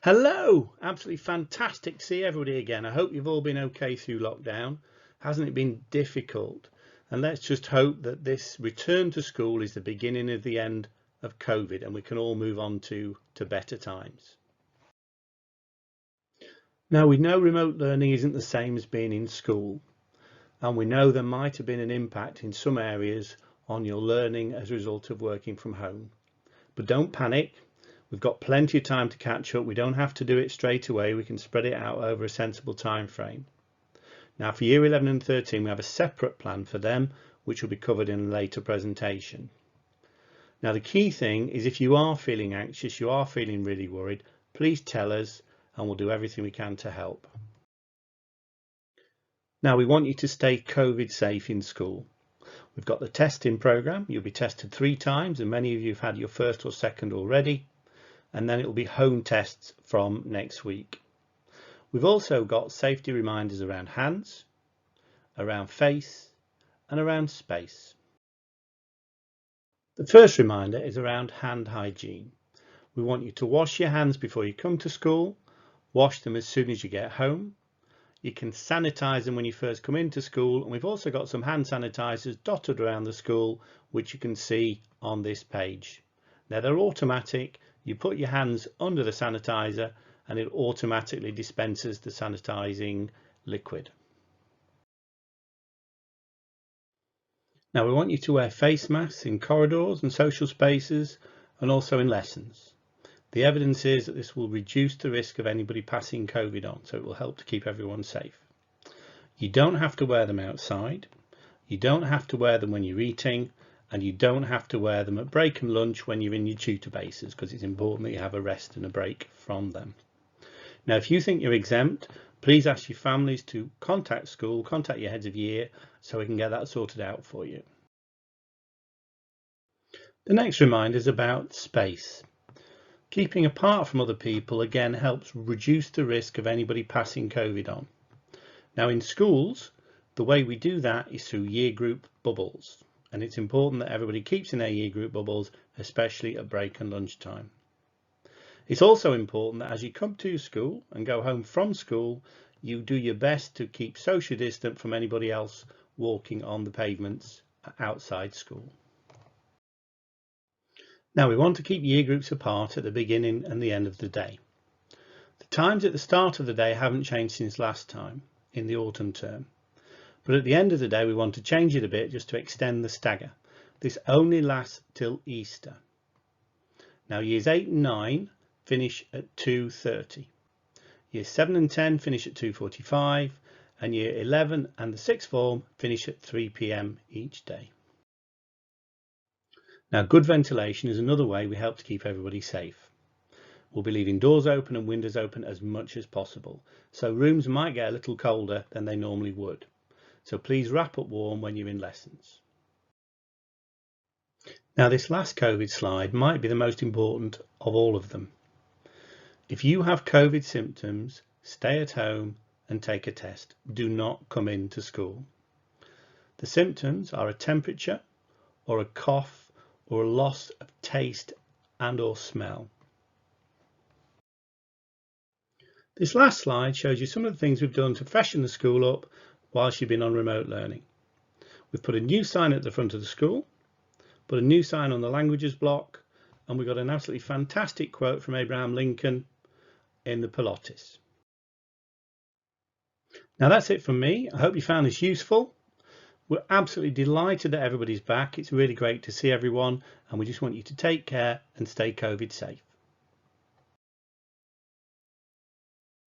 Hello! Absolutely fantastic to see everybody again. I hope you've all been okay through lockdown. Hasn't it been difficult? And let's just hope that this return to school is the beginning of the end of COVID and we can all move on to better times. Now, we know remote learning isn't the same as being in school, and we know there might have been an impact in some areas on your learning as a result of working from home. But don't panic. We've got plenty of time to catch up. We don't have to do it straight away. We can spread it out over a sensible time frame. Now for year 11 and 13, we have a separate plan for them, which will be covered in a later presentation. Now the key thing is if you are feeling anxious, you are feeling really worried, please tell us and we'll do everything we can to help. Now we want you to stay COVID safe in school. We've got the testing program. You'll be tested 3 times and many of you have had your first or second already. And then it will be home tests from next week. We've also got safety reminders around hands, around face and around space. The first reminder is around hand hygiene. We want you to wash your hands before you come to school, wash them as soon as you get home. You can sanitize them when you first come into school, and we've also got some hand sanitizers dotted around the school which you can see on this page. Now they're automatic. You put your hands under the sanitizer and it automatically dispenses the sanitizing liquid. Now we want you to wear face masks in corridors and social spaces and also in lessons. The evidence is that this will reduce the risk of anybody passing COVID on, so it will help to keep everyone safe. You don't have to wear them outside. You don't have to wear them when you're eating. And you don't have to wear them at break and lunch when you're in your tutor bases, because it's important that you have a rest and a break from them. Now, if you think you're exempt, please ask your families to contact school, contact your heads of year, so we can get that sorted out for you. The next reminder is about space. Keeping apart from other people again helps reduce the risk of anybody passing COVID on. Now in schools, the way we do that is through year group bubbles. And it's important that everybody keeps in their year group bubbles, especially at break and lunchtime. It's also important that as you come to school and go home from school, you do your best to keep social distant from anybody else walking on the pavements outside school. Now we want to keep year groups apart at the beginning and the end of the day. The times at the start of the day haven't changed since last time in the autumn term. But at the end of the day, we want to change it a bit just to extend the stagger. This only lasts till Easter. Now, years 8 and 9 finish at 2:30. Years 7 and 10 finish at 2:45, and year 11 and the 6th form finish at 3 p.m. each day. Now, good ventilation is another way we help to keep everybody safe. We'll be leaving doors open and windows open as much as possible, so rooms might get a little colder than they normally would. So please wrap up warm when you're in lessons. Now this last COVID slide might be the most important of all of them. If you have COVID symptoms, stay at home and take a test. Do not come into school. The symptoms are a temperature or a cough or a loss of taste and or smell. This last slide shows you some of the things we've done to freshen the school up whilst you've been on remote learning. We've put a new sign at the front of the school, put a new sign on the languages block, and we got an absolutely fantastic quote from Abraham Lincoln in the Pilates. Now that's it from me. I hope you found this useful. We're absolutely delighted that everybody's back. It's really great to see everyone, and we just want you to take care and stay COVID safe.